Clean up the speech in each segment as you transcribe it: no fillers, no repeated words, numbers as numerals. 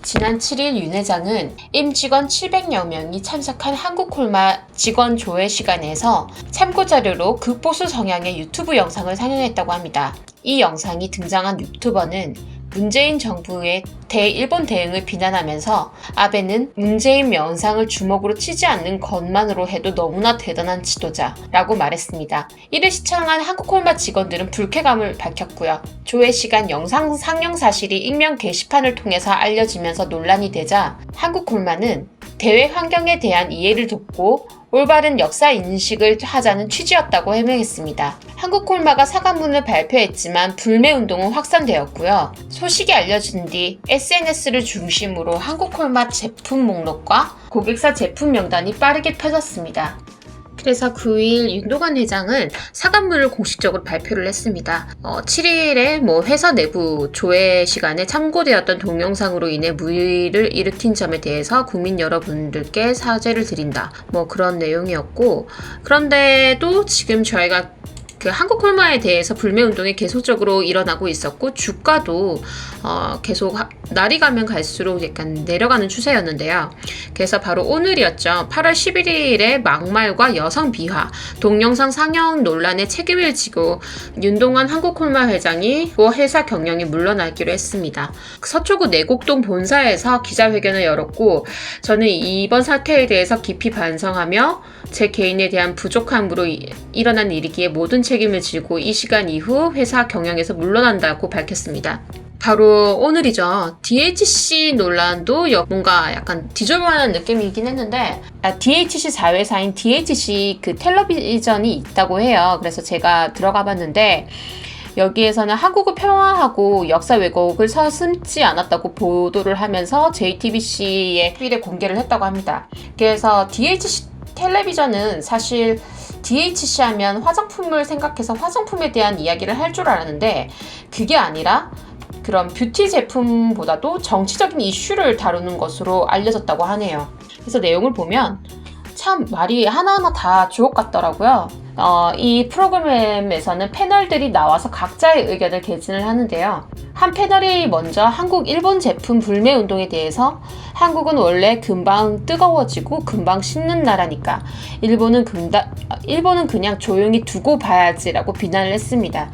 지난 7일 윤 회장은 임직원 700여 명이 참석한 한국콜마 직원 조회 시간에서 참고자료로 극보수 성향의 유튜브 영상을 상영했다고 합니다. 이 영상이 등장한 유튜버는 문재인 정부의 대일본 대응을 비난하면서 아베는 문재인 영상을 주목으로 치지 않는 것만으로 해도 너무나 대단한 지도자라고 말했습니다. 이를 시청한 한국콜마 직원들은 불쾌감을 밝혔고요. 조회 시간 영상 상영 사실이 익명 게시판을 통해서 알려지면서 논란이 되자 한국콜마는 대외 환경에 대한 이해를 돕고 올바른 역사 인식을 하자는 취지였다고 해명했습니다. 한국콜마가 사과문을 발표했지만 불매운동은 확산되었고요. 소식이 알려진 뒤 SNS를 중심으로 한국콜마 제품 목록과 고객사 제품 명단이 빠르게 펴졌습니다. 그래서 9일 윤도관 회장은 사과문을 공식적으로 발표를 했습니다. 7일에 회사 내부 조회 시간에 참고되었던 동영상으로 인해 무의를 일으킨 점에 대해서 국민 여러분들께 사죄를 드린다. 그런 내용이었고, 그런데도 지금 저희가 한국콜마에 대해서 불매운동이 계속적으로 일어나고 있었고 주가도 계속 날이 가면 갈수록 약간 내려가는 추세였는데요. 그래서 바로 오늘이었죠. 8월 11일에 막말과 여성 비하, 동영상 상영 논란에 책임을 지고 윤동환 한국콜마 회장이 회사 경영에 물러나기로 했습니다. 서초구 내곡동 본사에서 기자회견을 열었고 저는 이번 사태에 대해서 깊이 반성하며 제 개인에 대한 부족함으로 일어난 일이기에 모든 책임을 지고 이 시간 이후 회사 경영에서 물러난다고 밝혔습니다. 바로 오늘이죠. DHC 논란도 뭔가 약간 뒤집어하는 느낌이긴 했는데 DHC 자회사인 DHC 텔레비전이 있다고 해요. 그래서 제가 들어가 봤는데 여기에서는 한국을 평화하고 역사 왜곡을 서슴지 않았다고 보도를 하면서 JTBC의 트윗에 공개를 했다고 합니다. 그래서 DHC 텔레비전은 사실 DHC 하면 화장품을 생각해서 화장품에 대한 이야기를 할 줄 알았는데 그게 아니라 그런 뷰티 제품보다도 정치적인 이슈를 다루는 것으로 알려졌다고 하네요. 그래서 내용을 보면 참 말이 하나하나 다 주옥 같더라고요. 이 프로그램에서는 패널들이 나와서 각자의 의견을 개진을 하는데요. 한 패널이 먼저 한국, 일본 제품 불매 운동에 대해서 한국은 원래 금방 뜨거워지고 금방 식는 나라니까 일본은 그냥 조용히 두고 봐야지라고 비난을 했습니다.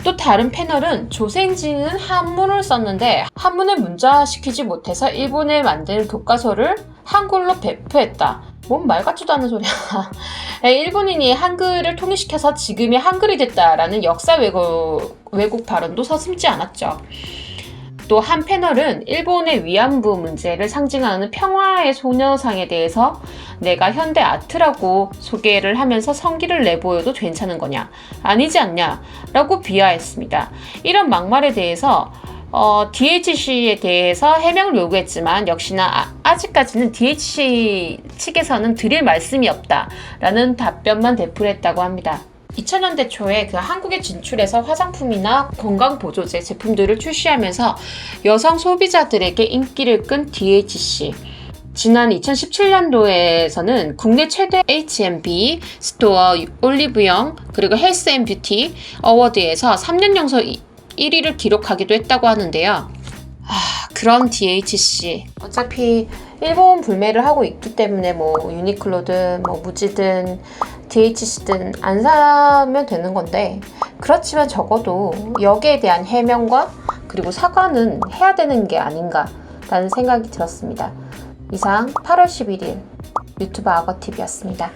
또 다른 패널은 조생진은 한문을 썼는데 한문을 문자시키지 못해서 일본에 만든 교과서를 한글로 배포했다. 뭔 말 같지도 않은 소리야. 일본인이 한글을 통일시켜서 지금이 한글이 됐다라는 역사 왜곡 발언도 서슴지 않았죠. 또 한 패널은 일본의 위안부 문제를 상징하는 평화의 소녀상에 대해서 내가 현대 아트라고 소개를 하면서 성기를 내보여도 괜찮은 거냐? 아니지 않냐? 라고 비하했습니다. 이런 막말에 대해서 DHC에 대해서 해명을 요구했지만 역시나 아직까지는 DHC 측에서는 드릴 말씀이 없다라는 답변만 되풀이했다고 합니다. 2000년대 초에 한국에 진출해서 화장품이나 건강보조제 제품들을 출시하면서 여성 소비자들에게 인기를 끈 DHC. 지난 2017년도에서는 국내 최대 H&B 스토어 올리브영 그리고 헬스 앤 뷰티 어워드에서 3년 연속 1위를 기록하기도 했다고 하는데요. 그런 DHC 어차피 일본 불매를 하고 있기 때문에 유니클로든 무지든 DHC든 안 사면 되는 건데 그렇지만 적어도 여기에 대한 해명과 그리고 사과는 해야 되는 게 아닌가라는 생각이 들었습니다. 이상 8월 11일 유튜브 악어TV였습니다.